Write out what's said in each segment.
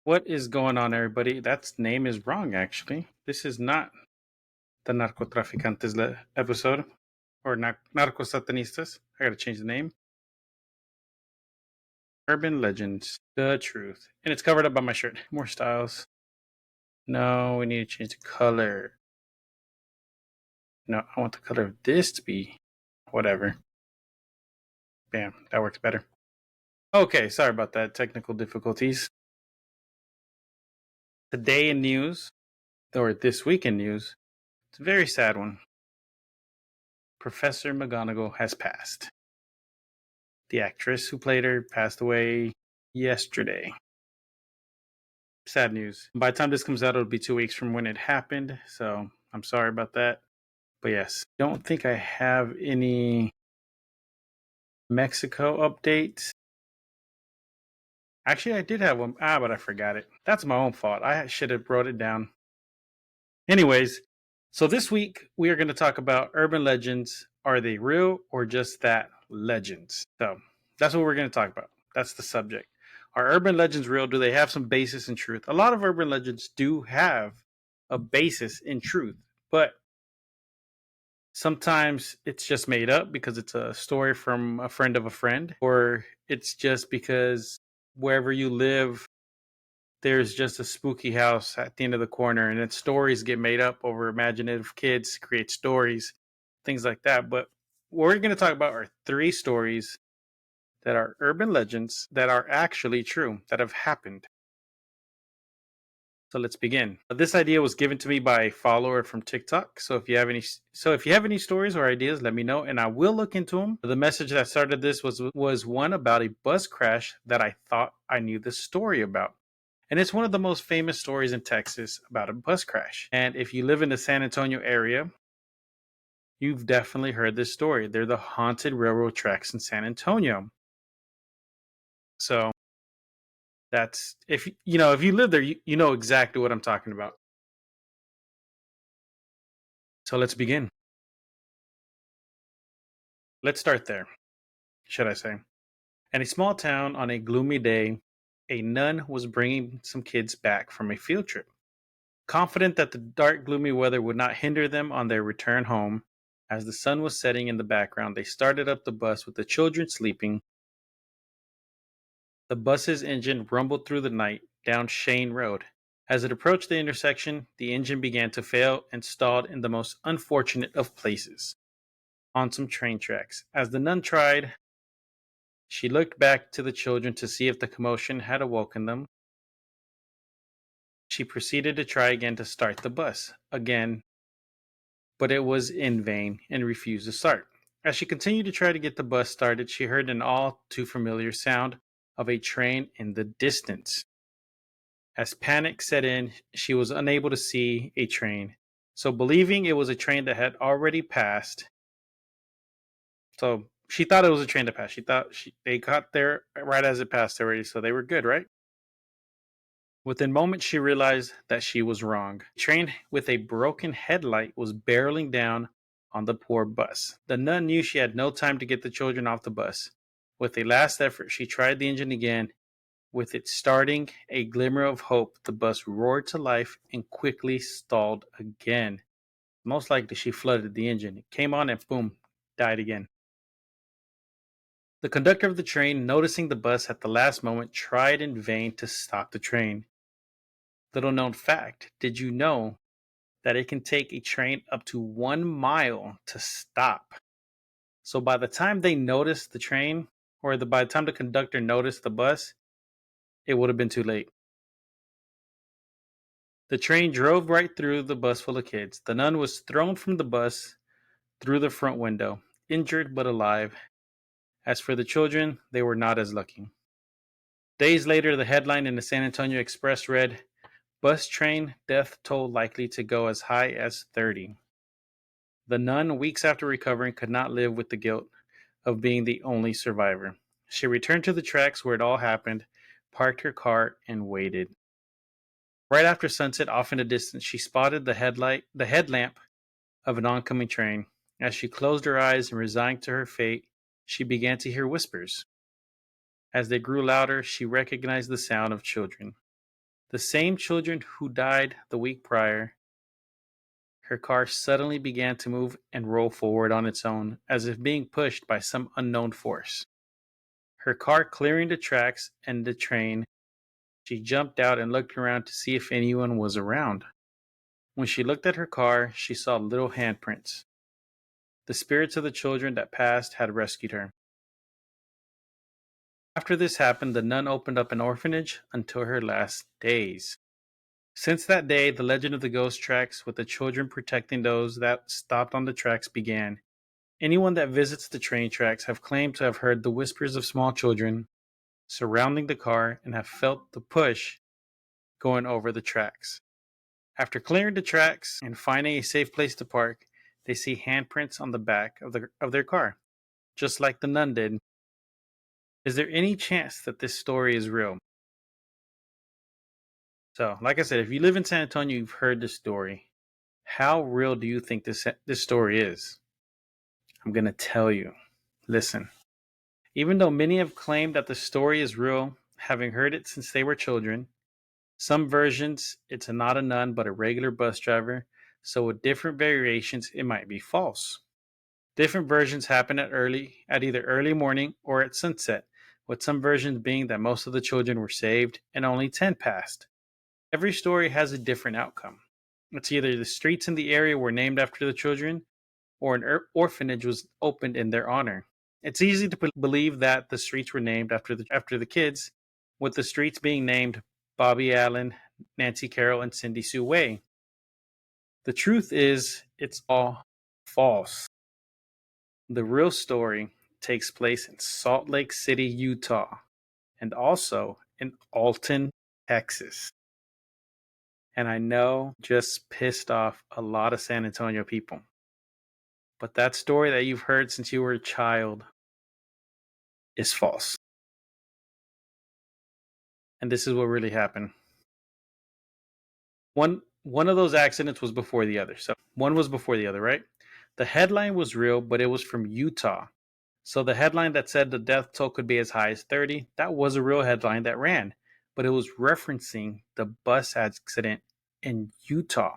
What is going on, everybody? That name is wrong, actually. This is not the Narcotraficantes episode or Narcos Satanistas. I gotta change the name. Urban Legends, the truth. And it's covered up by my shirt. More styles. No, we need to change the color. No, I want the color of this to be whatever. Bam, that works better. Okay, sorry about that. Technical difficulties. Today in news, or this week in news, it's a very sad one. Professor McGonagall has passed. The actress who played her passed away yesterday. Sad news. By the time this comes out, it'll be 2 weeks from when it happened. So I'm sorry about that. But yes, don't think I have any Mexico updates. Actually, I did have one. But I forgot it. That's my own fault. I should have wrote it down. Anyways, so this week we are going to talk about urban legends. Are they real or just that, legends? So that's what we're going to talk about. That's the subject. Are urban legends real? Do they have some basis in truth? A lot of urban legends do have a basis in truth, but sometimes it's just made up because it's a story from a friend of a friend, or it's just because wherever you live, there's just a spooky house at the end of the corner, and then stories get made up over imaginative kids create stories, things like that. But what we're going to talk about are 3 stories that are urban legends that are actually true, that have happened. So let's begin. This idea was given to me by a follower from TikTok. So if you have any stories or ideas, let me know and I will look into them. The message that started this was one about a bus crash that I thought I knew the story about. And it's one of the most famous stories in Texas about a bus crash. And if you live in the San Antonio area, you've definitely heard this story. They're the haunted railroad tracks in San Antonio. So that's if you live there, you know exactly what I'm talking about. So let's begin. Let's start there, should I say. In a small town on a gloomy day, a nun was bringing some kids back from a field trip. Confident that the dark, gloomy weather would not hinder them on their return home, as the sun was setting in the background, they started up the bus with the children sleeping. The bus's engine rumbled through the night down Shane Road. As it approached the intersection, the engine began to fail and stalled in the most unfortunate of places, on some train tracks. As the nun tried, she looked back to the children to see if the commotion had awoken them. She proceeded to try again to start the bus, again, but it was in vain and refused to start. As she continued to try to get the bus started, she heard an all too familiar sound of a train in the distance. As panic set in, she was unable to see a train. So, believing it was a train that had already passed, so she thought it was a train that passed. She thought they got there right as it passed already, so they were good, right? Within moments, she realized that she was wrong. A train with a broken headlight was barreling down on the poor bus. The nun knew she had no time to get the children off the bus. With a last effort, she tried the engine again. With it starting a glimmer of hope, the bus roared to life and quickly stalled again. Most likely, she flooded the engine. It came on and boom, died again. The conductor of the train, noticing the bus at the last moment, tried in vain to stop the train. Little known fact, did you know that it can take a train up to 1 mile to stop? So by the time they noticed the train, or by the time the conductor noticed the bus, it would have been too late. The train drove right through the bus full of kids. The nun was thrown from the bus through the front window, injured but alive. As for the children, they were not as lucky. Days later, the headline in the San Antonio Express read, "Bus train death toll likely to go as high as 30." The nun, weeks after recovering, could not live with the guilt of being the only survivor. She returned to the tracks where it all happened, parked her car, and waited. Right after sunset, off in the distance, she spotted the headlamp of an oncoming train. As she closed her eyes and resigned to her fate, she began to hear whispers. As they grew louder, she recognized the sound of children. The same children who died the week prior, her car suddenly began to move and roll forward on its own, as if being pushed by some unknown force. Her car clearing the tracks and the train, she jumped out and looked around to see if anyone was around. When she looked at her car, she saw little handprints. The spirits of the children that passed had rescued her. After this happened, the nun opened up an orphanage until her last days. Since that day, the legend of the ghost tracks with the children protecting those that stopped on the tracks began. Anyone that visits the train tracks have claimed to have heard the whispers of small children surrounding the car and have felt the push going over the tracks. After clearing the tracks and finding a safe place to park, they see handprints on the back of their car, just like the nun did. Is there any chance that this story is real? So, like I said, if you live in San Antonio, you've heard this story. How real do you think this story is? I'm going to tell you. Listen. Even though many have claimed that the story is real, having heard it since they were children, some versions it's not a nun but a regular bus driver, so with different variations it might be false. Different versions happen at either early morning or at sunset, with some versions being that most of the children were saved and only 10 passed. Every story has a different outcome. It's either the streets in the area were named after the children or an orphanage was opened in their honor. It's easy to believe that the streets were named after the kids, with the streets being named Bobby Allen, Nancy Carroll, and Cindy Sue Way. The truth is, it's all false. The real story takes place in Salt Lake City, Utah, and also in Alton, Texas. And I know just pissed off a lot of San Antonio people. But that story that you've heard since you were a child is false. And this is what really happened. One of those accidents was before the other. So one was before the other, right? The headline was real, but it was from Utah. So the headline that said the death toll could be as high as 30, that was a real headline that ran, but it was referencing the bus accident in Utah.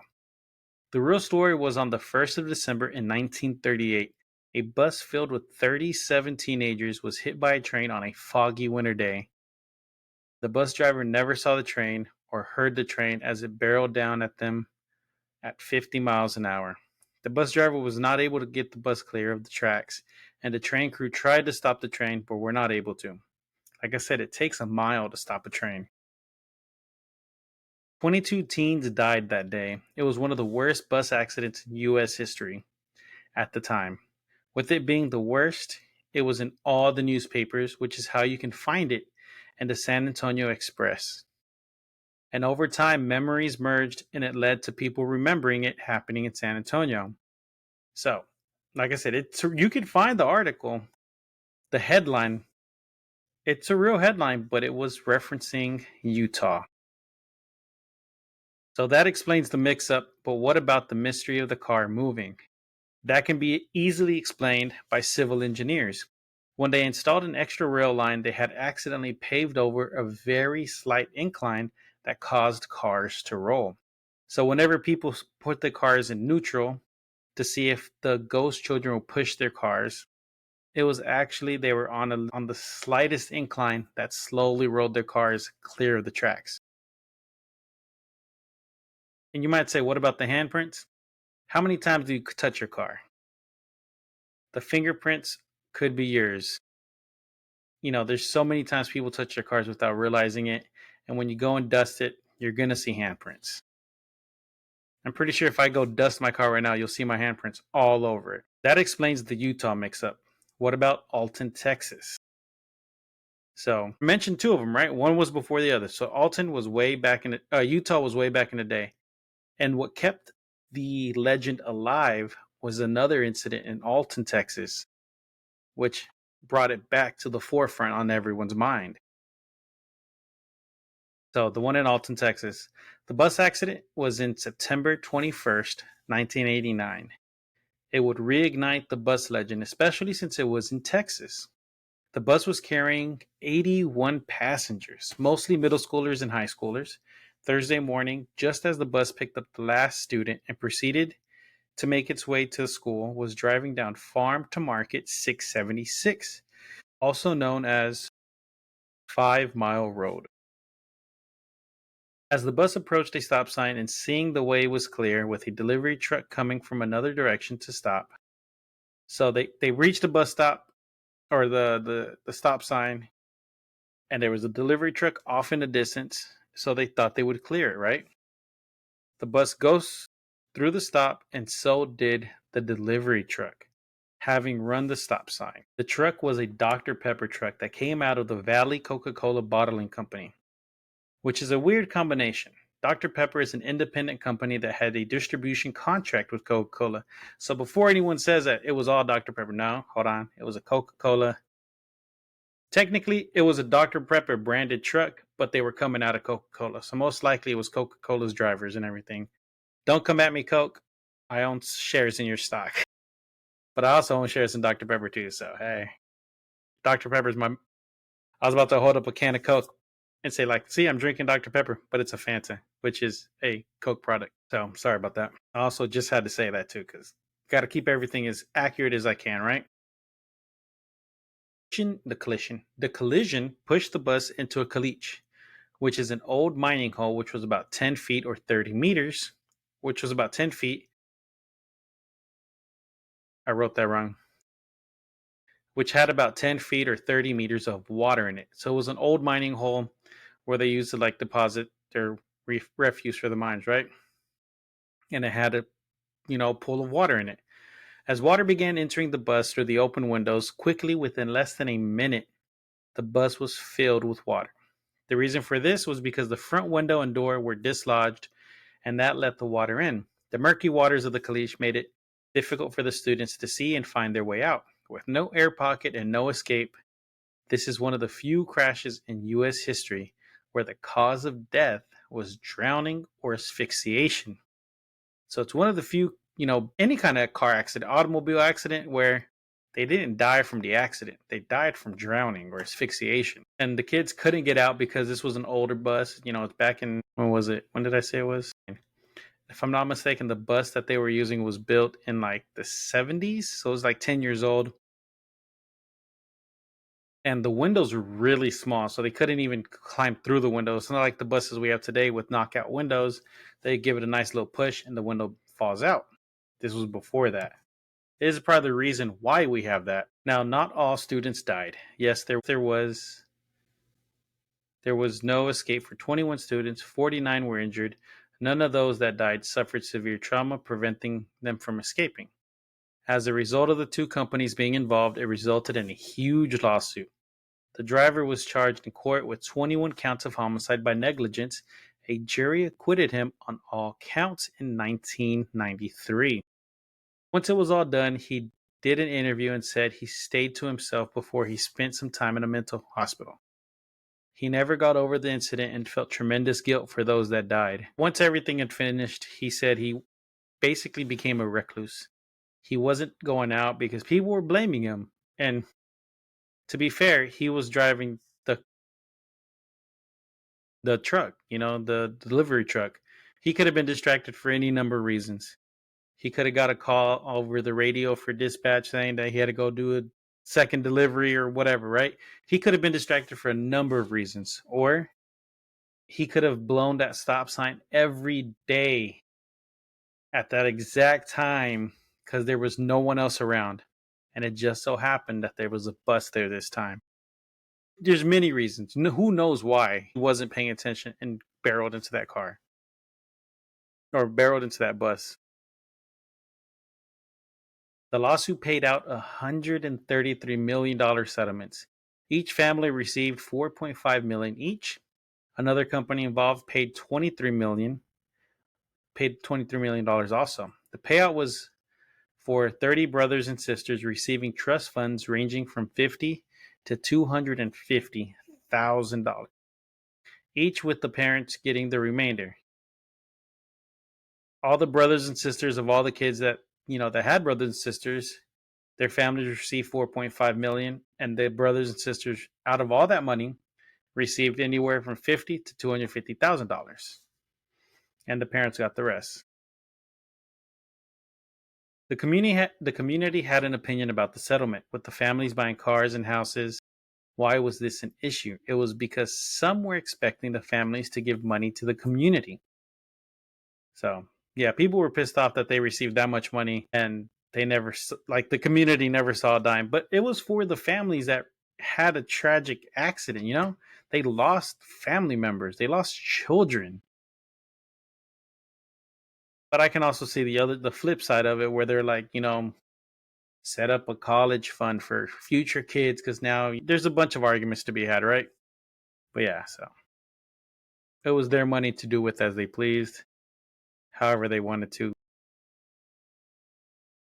The real story was on the 1st of December in 1938. A bus filled with 37 teenagers was hit by a train on a foggy winter day. The bus driver never saw the train or heard the train as it barreled down at them at 50 miles an hour. The bus driver was not able to get the bus clear of the tracks, and the train crew tried to stop the train but were not able to. Like I said, it takes a mile to stop a train. 22 teens died that day. It was one of the worst bus accidents in U.S. history at the time. With it being the worst, it was in all the newspapers, which is how you can find it in the San Antonio Express. And over time, memories merged and it led to people remembering it happening in San Antonio. So, like I said, you can find the article, the headline. It's a real headline, but it was referencing Utah. So that explains the mix up, but what about the mystery of the car moving? That can be easily explained by civil engineers. When they installed an extra rail line, they had accidentally paved over a very slight incline that caused cars to roll. So whenever people put the cars in neutral to see if the ghost children would push their cars, it was actually they were on the slightest incline that slowly rolled their cars clear of the tracks. And you might say, what about the handprints? How many times do you touch your car? The fingerprints could be yours. There's so many times people touch their cars without realizing it. And when you go and dust it, you're going to see handprints. I'm pretty sure if I go dust my car right now, you'll see my handprints all over it. That explains the Utah mix-up. What about Alton, Texas? So I mentioned two of them, right? One was before the other. So Alton was way back in Utah was way back in the day. And what kept the legend alive was another incident in Alton, Texas, which brought it back to the forefront on everyone's mind. So the one in Alton, Texas. The bus accident was in September 21st, 1989. It would reignite the bus legend, especially since it was in Texas. The bus was carrying 81 passengers, mostly middle schoolers and high schoolers. Thursday morning, just as the bus picked up the last student and proceeded to make its way to school, was driving down Farm to Market 676, also known as 5 Mile Road. As the bus approached a stop sign and seeing the way was clear with a delivery truck coming from another direction to stop, so they reached the bus stop or the stop sign, and there was a delivery truck off in the distance, so they thought they would clear it, right? The bus goes through the stop, and so did the delivery truck, having run the stop sign. The truck was a Dr. Pepper truck that came out of the Valley Coca-Cola Bottling Company, which is a weird combination. Dr. Pepper is an independent company that had a distribution contract with Coca-Cola. So before anyone says that it was all Dr. Pepper, no, hold on. It was a Coca-Cola. Technically, it was a Dr. Pepper branded truck, but they were coming out of Coca-Cola. So most likely it was Coca-Cola's drivers and everything. Don't come at me, Coke. I own shares in your stock. But I also own shares in Dr. Pepper too. So, hey, Dr. Pepper's my. I was about to hold up a can of Coke and say, like, see, I'm drinking Dr. Pepper, but it's a Fanta, which is a Coke product. So, sorry about that. I also just had to say that too, because got to keep everything as accurate as I can, right? The collision pushed the bus into a caliche, which is an old mining hole, which was about 10 feet or 30 meters, which was about 10 feet. I wrote that wrong. Which had about 10 feet or 30 meters of water in it. So it was an old mining hole where they used to like deposit their refuse for the mines, right? And it had a, pool of water in it. As water began entering the bus through the open windows, quickly within less than a minute, the bus was filled with water. The reason for this was because the front window and door were dislodged, and that let the water in. The murky waters of the caliche made it difficult for the students to see and find their way out. With no air pocket and no escape, this is one of the few crashes in U.S. history where the cause of death was drowning or asphyxiation. So it's one of the few, any kind of car accident, automobile accident, where they didn't die from the accident. They died from drowning or asphyxiation. And the kids couldn't get out because this was an older bus. It's back in, when was it? When did I say it was? If I'm not mistaken, the bus that they were using was built in like the 70s. So it was like 10 years old. And the windows were really small, so they couldn't even climb through the windows. It's not like the buses we have today with knockout windows. They give it a nice little push and the window falls out. This was before that. This is probably the reason why we have that. Now, not all students died. Yes, there was no escape for 21 students. 49 were injured. None of those that died suffered severe trauma, preventing them from escaping. As a result of the two companies being involved, it resulted in a huge lawsuit. The driver was charged in court with 21 counts of homicide by negligence. A jury acquitted him on all counts in 1993. Once it was all done, he did an interview and said he stayed to himself before he spent some time in a mental hospital. He never got over the incident and felt tremendous guilt for those that died. Once everything had finished, he said he basically became a recluse. He wasn't going out because people were blaming him. And to be fair, he was driving the truck, the delivery truck. He could have been distracted for any number of reasons. He could have got a call over the radio for dispatch saying that he had to go do a second delivery or whatever, right? He could have been distracted for a number of reasons. Or he could have blown that stop sign every day at that exact time because there was no one else around. And it just so happened that there was a bus there this time. There's many reasons. Who knows why he wasn't paying attention and barreled into that car or barreled into that bus. The lawsuit paid out $133 million settlements. Each family received $4.5 million each. Another company involved paid $23 million also. The payout was for 30 brothers and sisters receiving trust funds ranging from $50 to $250,000, each with the parents getting the remainder. All the brothers and sisters of all the kids that had brothers and sisters, their families received 4.5 million, and the brothers and sisters out of all that money received anywhere from $50 to $250,000. and the parents got the rest. The community had an opinion about the settlement, with the families buying cars and houses. Why was this an issue? It was because some were expecting the families to give money to the community. So, yeah, people were pissed off that they received that much money and they never, like, the community never saw a dime. But it was for the families that had a tragic accident, you know? They lost family members, they lost children. But I can also see the flip side of it where they're like, set up a college fund for future kids because now there's a bunch of arguments to be had, right? But yeah, so it was their money to do with as they pleased, however they wanted to.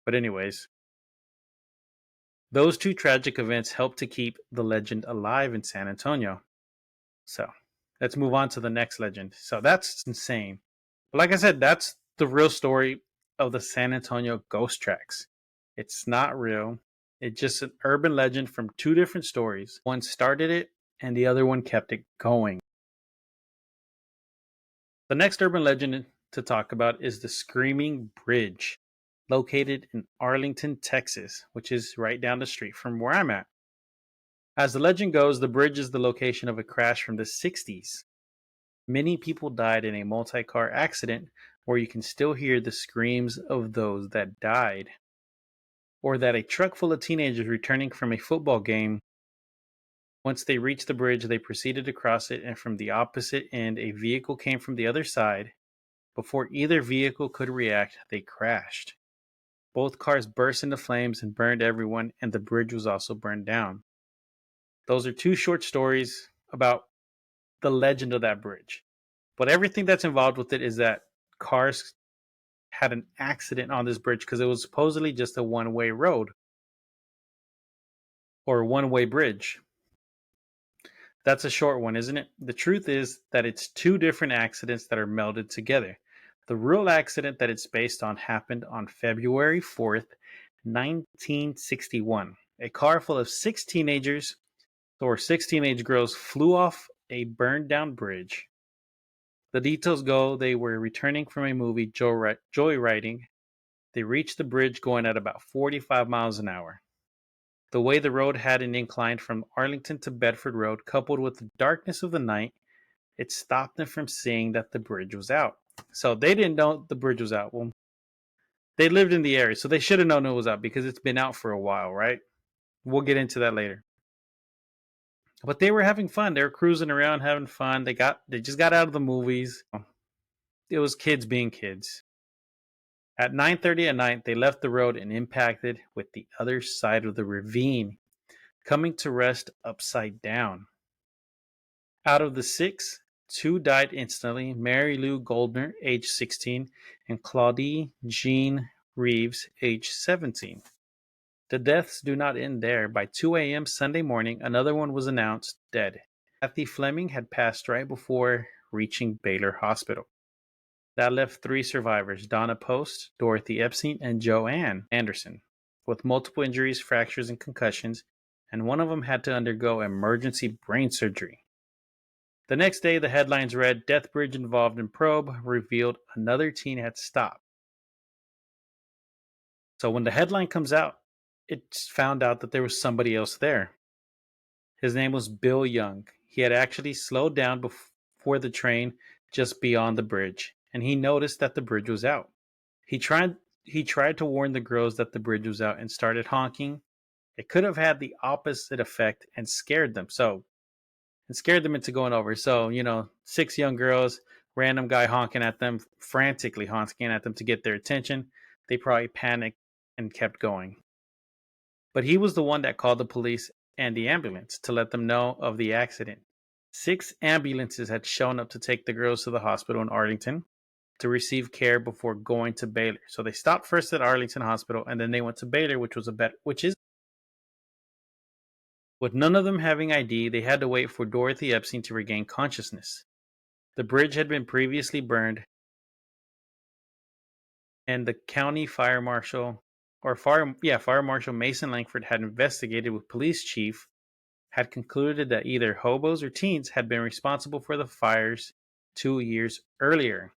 But, anyways, those two tragic events helped to keep the legend alive in San Antonio. So let's move on to the next legend. So that's insane. But like I said, that's the real story of the San Antonio ghost tracks. It's not real. It's just an urban legend from two different stories. One started it and the other one kept it going. The next urban legend to talk about is the Screaming Bridge, located in Arlington, Texas, which is right down the street from where I'm at. As the legend goes, the bridge is the location of a crash from the 60s. Many people died in a multi car accident where you can still hear the screams of those that died. Or that a truck full of teenagers returning from a football game, once they reached the bridge, they proceeded to cross it, and from the opposite end, a vehicle came from the other side. Before either vehicle could react, they crashed. Both cars burst into flames and burned everyone, and the bridge was also burned down. Those are two short stories about the legend of that bridge. But everything that's involved with it is that cars had an accident on this bridge because it was supposedly just a one-way road or a one-way bridge. That's a short one, isn't it? The truth is that it's two different accidents that are melded together. The real accident that it's based on happened on February 4th, 1961. A car full of six teenagers, or six teenage girls, flew off a burned down bridge. The details go they were returning from a movie joyriding. They reached the bridge going at about 45 miles an hour. The way the road had an incline from Arlington to Bedford Road, coupled with the darkness of the night, it stopped them from seeing that the bridge was out. So they didn't know the bridge was out. Well, they lived in the area, so they should have known it was out because it's been out for a while, right? We'll get into that later. But they were having fun. They were cruising around having fun. They just got out of the movies. It was kids being kids. At 9:30 at night, they left the road and impacted with the other side of the ravine, coming to rest upside down. Out of the six, two died instantly: Mary Lou Goldner, age 16, and Claudie Jean Reeves, age 17. The deaths do not end there. By 2 a.m. Sunday morning, another one was announced dead. Kathy Fleming had passed right before reaching Baylor Hospital. That left three survivors: Donna Post, Dorothy Epstein, and Joanne Anderson, with multiple injuries, fractures, and concussions, and one of them had to undergo emergency brain surgery. The next day, the headlines read, "Death Bridge Involved in Probe Revealed Another Teen Had Stopped." So when the headline comes out, it's found out that there was somebody else there. His name was Bill Young. He had actually slowed down before the train just beyond the bridge, and he noticed that the bridge was out. He tried to warn the girls that the bridge was out and started honking. It could have had the opposite effect and scared them. And scared them into going over. So, six young girls, random guy honking at them, frantically honking at them to get their attention. They probably panicked and kept going. But he was the one that called the police and the ambulance to let them know of the accident. 6 ambulances had shown up to take the girls to the hospital in Arlington to receive care before going to Baylor. So they stopped first at Arlington Hospital and then they went to Baylor, which is, with none of them having ID, they had to wait for Dorothy Epstein to regain consciousness. The bridge had been previously burned, and the county fire marshal Mason Langford had investigated with police chief, had concluded that either hobos or teens had been responsible for the fires 2 years earlier.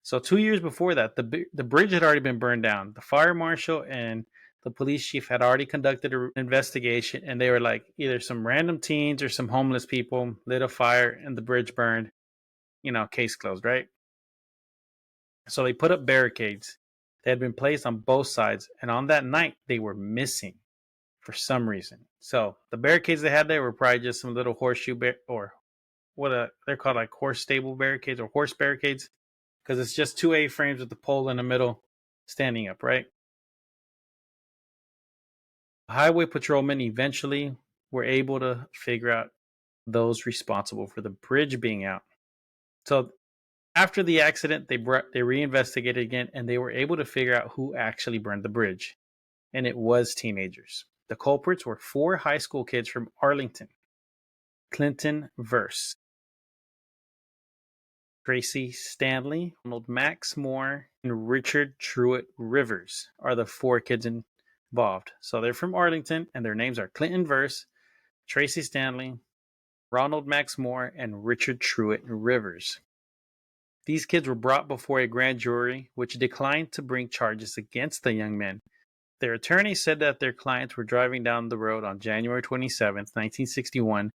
So 2 years before that, the bridge had already been burned down. The fire marshal and the police chief had already conducted an investigation, and they were like, either some random teens or some homeless people lit a fire and the bridge burned. Case closed, right? So they put up barricades. They had been placed on both sides, and on that night they were missing for some reason. So the barricades they had there were probably just some little or they're called, like horse stable barricades or horse barricades, because it's just two A-frames with the pole in the middle standing up, right? Highway patrolmen eventually were able to figure out those responsible for the bridge being out. So after the accident, they reinvestigated again, and they were able to figure out who actually burned the bridge. And it was teenagers. The culprits were 4 high school kids from Arlington. Clinton Verse, Tracy Stanley, Ronald Max Moore, and Richard Truett Rivers are the 4 kids involved. So they're from Arlington, and their names are Clinton Verse, Tracy Stanley, Ronald Max Moore, and Richard Truett Rivers. These kids were brought before a grand jury, which declined to bring charges against the young men. Their attorney said that their clients were driving down the road on January 27th, 1961,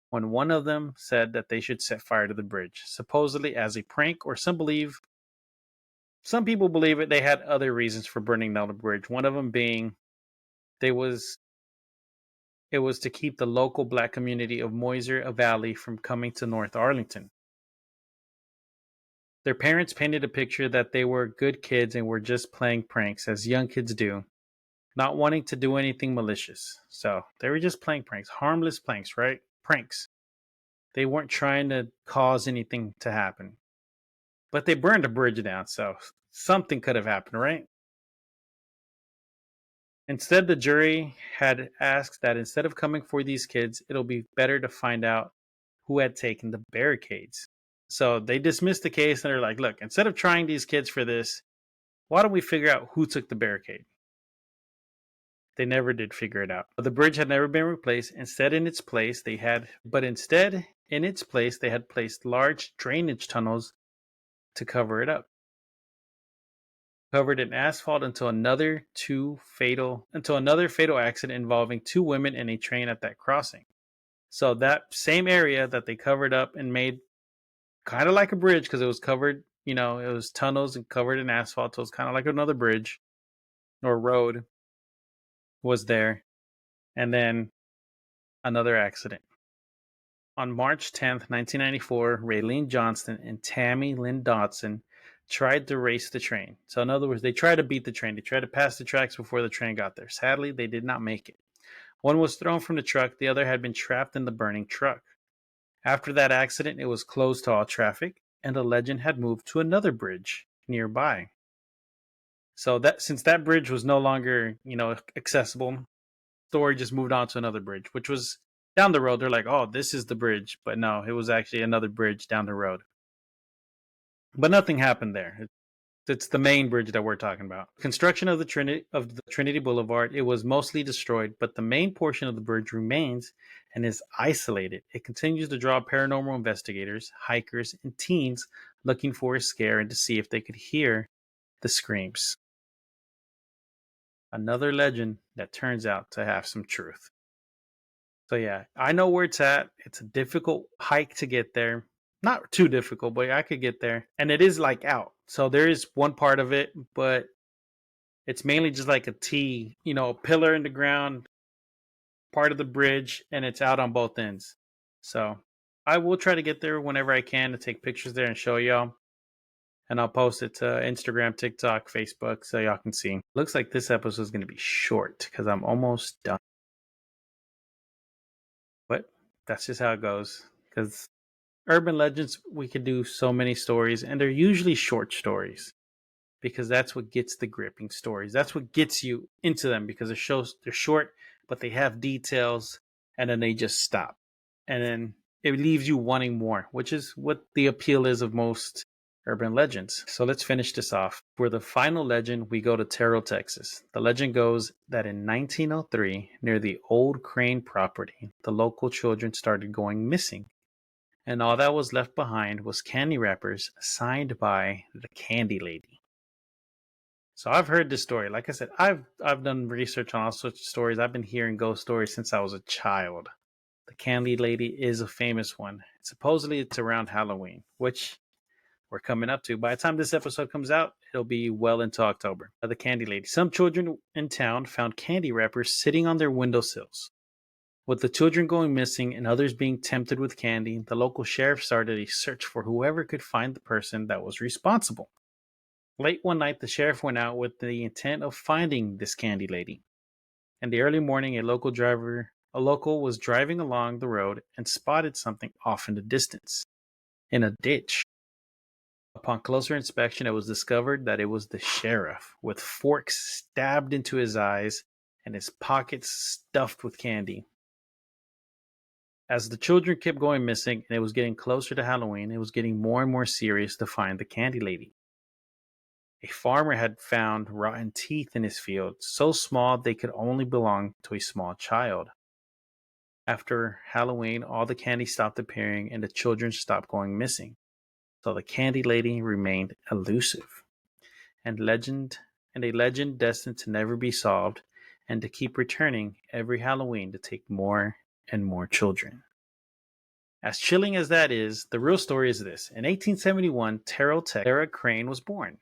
when one of them said that they should set fire to the bridge, supposedly as a prank, or some people believe it. They had other reasons for burning down the bridge. One of them being it was to keep the local black community of Moiser Valley from coming to North Arlington. Their parents painted a picture that they were good kids and were just playing pranks, as young kids do, not wanting to do anything malicious. So they were just playing pranks, harmless pranks, right? Pranks. They weren't trying to cause anything to happen. But they burned a bridge down, so something could have happened, right? Instead, the jury had asked that instead of coming for these kids, it'll be better to find out who had taken the barricades. So they dismissed the case, and they're like, look, instead of trying these kids for this, why don't we figure out who took the barricade? They never did figure it out. The bridge had never been replaced. Instead, in its place, they had placed large drainage tunnels to cover it up. Covered in asphalt until another fatal accident involving 2 women and a train at that crossing. So that same area that they covered up and made kind of like a bridge, because it was covered, it was tunnels and covered in asphalt. So it was kind of like another bridge or road was there. And then another accident. On March 10th, 1994, Raylene Johnston and Tammy Lynn Dodson tried to race the train. So in other words, they tried to beat the train. They tried to pass the tracks before the train got there. Sadly, they did not make it. One was thrown from the truck. The other had been trapped in the burning truck. After that accident, it was closed to all traffic, and the legend had moved to another bridge nearby. So since that bridge was no longer, accessible, story just moved on to another bridge, which was down the road. They're like, oh, this is the bridge. But no, it was actually another bridge down the road. But nothing happened there. It's the main bridge that we're talking about. Construction of the Trinity Boulevard, it was mostly destroyed, but the main portion of the bridge remains and is isolated. It continues to draw paranormal investigators, hikers, and teens looking for a scare and to see if they could hear the screams. Another legend that turns out to have some truth. So yeah, I know where it's at. It's a difficult hike to get there. Not too difficult, but I could get there. And it is like out. So there is one part of it, but it's mainly just like a T, a pillar in the ground, part of the bridge, and it's out on both ends. So I will try to get there whenever I can to take pictures there and show y'all. And I'll post it to Instagram, TikTok, Facebook, so y'all can see. Looks like this episode is going to be short because I'm almost done. But that's just how it goes. Because urban legends, we could do so many stories, and they're usually short stories because that's what gets the gripping stories. That's what gets you into them, because they're short, but they have details, and then they just stop. And then it leaves you wanting more, which is what the appeal is of most urban legends. So let's finish this off. For the final legend, we go to Terrell, Texas. The legend goes that in 1903, near the old Crane property, the local children started going missing. and all that was left behind was candy wrappers signed by the Candy Lady. So I've heard this story. Like I said, I've done research on all sorts of stories. I've been hearing ghost stories since I was a child. The Candy Lady is a famous one. Supposedly it's around Halloween, which we're coming up to. By the time this episode comes out, it'll be well into October. The Candy Lady. Some children in town found candy wrappers sitting on their windowsills. With the children going missing and others being tempted with candy, the local sheriff started a search for whoever could find the person that was responsible. Late one night, the sheriff went out with the intent of finding this Candy Lady. In the early morning, a local was driving along the road and spotted something off in the distance, in a ditch. Upon closer inspection, it was discovered that it was the sheriff, with forks stabbed into his eyes and his pockets stuffed with candy. As the children kept going missing and it was getting closer to Halloween, it was getting more and more serious to find the Candy Lady. A farmer had found rotten teeth in his field, so small they could only belong to a small child. After Halloween, all the candy stopped appearing and the children stopped going missing. So the Candy Lady remained elusive, and a legend destined to never be solved and to keep returning every Halloween to take more and more children. As chilling as that is, the real story is this. In 1871, Terrell Tech Sarah Crane was born.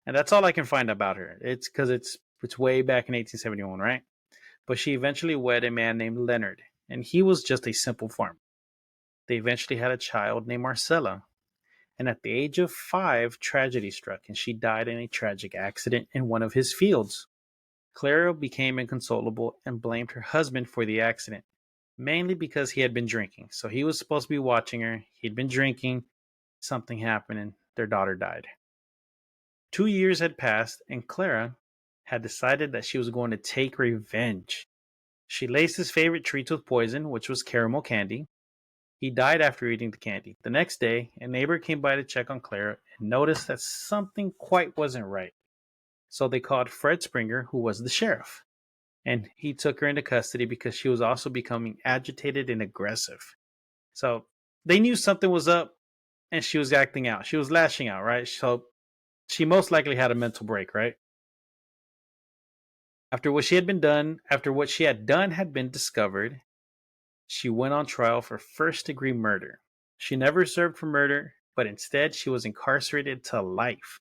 And that's all I can find about her. It's because it's way back in 1871, right? But she eventually wed a man named Leonard, and he was just a simple farmer. They eventually had a child named Marcella. And at the age of 5, tragedy struck, and she died in a tragic accident in one of his fields. Clara became inconsolable and blamed her husband for the accident, mainly because he had been drinking. So he was supposed to be watching her. He'd been drinking. Something happened, and their daughter died. 2 years had passed, and Clara had decided that she was going to take revenge. She laced his favorite treats with poison, which was caramel candy. He died after eating the candy. The next day, a neighbor came by to check on Clara and noticed that something quite wasn't right. So they called Fred Springer, who was the sheriff, and he took her into custody because she was also becoming agitated and aggressive. So they knew something was up, and she was acting out. She was lashing out, right? So she most likely had a mental break, right? After what she had done had been discovered, she went on trial for first-degree murder. She never served for murder, but instead she was incarcerated to life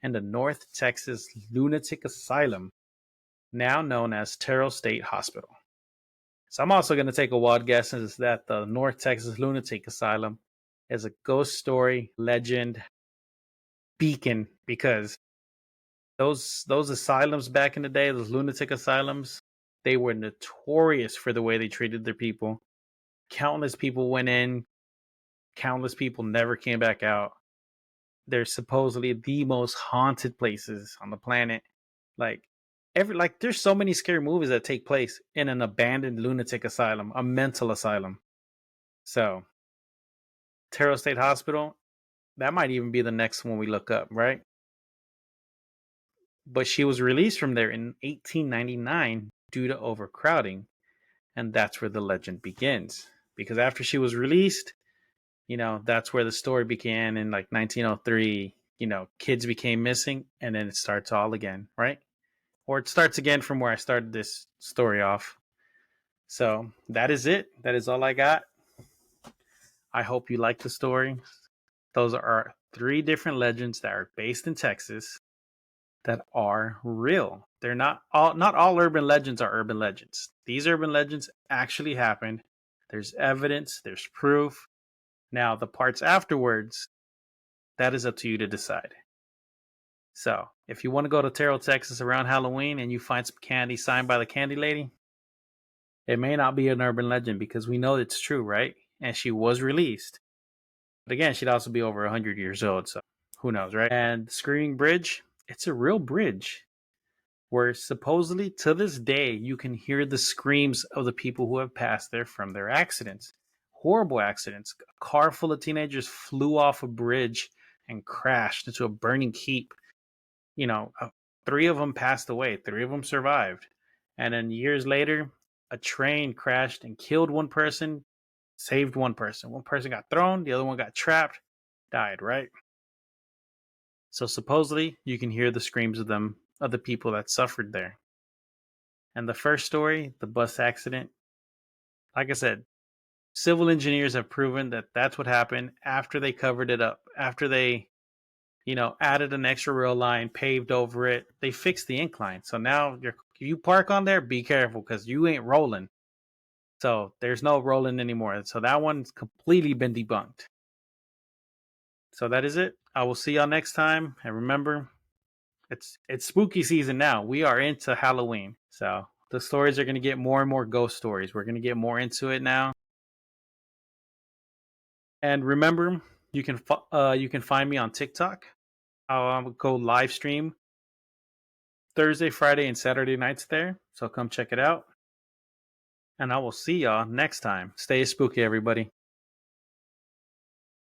in the North Texas Lunatic Asylum, now known as Terrell State Hospital. So I'm also going to take a wild guess is that the North Texas Lunatic Asylum is a ghost story legend beacon because those asylums back in the day, those lunatic asylums, they were notorious for the way they treated their people. Countless people went in, countless people never came back out. They're supposedly the most haunted places on the planet. There's so many scary movies that take place in an abandoned lunatic asylum, a mental asylum. So, Terrell State Hospital, that might even be the next one we look up, right? But she was released from there in 1899 due to overcrowding, and that's where the legend begins. Because after she was released, that's where the story began in like 1903. Kids became missing, and then it starts all again, right? Or it starts again from where I started this story off. So that is it. That is all I got. I hope you like the story. Those are 3 different legends that are based in Texas that are real. They're not all urban legends are urban legends. These urban legends actually happened. There's evidence, there's proof. Now, the parts afterwards, that is up to you to decide. So, if you want to go to Terrell, Texas around Halloween and you find some candy signed by the Candy Lady, it may not be an urban legend because we know it's true, right? And she was released. But again, she'd also be over 100 years old, so who knows, right? And Screaming Bridge, it's a real bridge where supposedly to this day you can hear the screams of the people who have passed there from their accidents. Horrible accidents. A car full of teenagers flew off a bridge and crashed into a burning keep. 3 of them passed away. 3 of them survived. And then years later, a train crashed and killed one person. saved one person. One person got thrown, the other one got trapped, died, right? So supposedly you can hear the screams of the people that suffered there. And the first story, the bus accident, like I said, civil engineers have proven that that's what happened after they covered it up, after they, added an extra rail line, paved over it. They fixed the incline. So now you park on there, be careful because you ain't rolling. So there's no rolling anymore. So that one's completely been debunked. So that is it. I will see y'all next time. And remember, it's spooky season now. We are into Halloween. So the stories are going to get more and more ghost stories. We're going to get more into it now. And remember, you can find me on TikTok. I'll go live stream Thursday, Friday, and Saturday nights there. So come check it out. And I will see y'all next time. Stay spooky, everybody.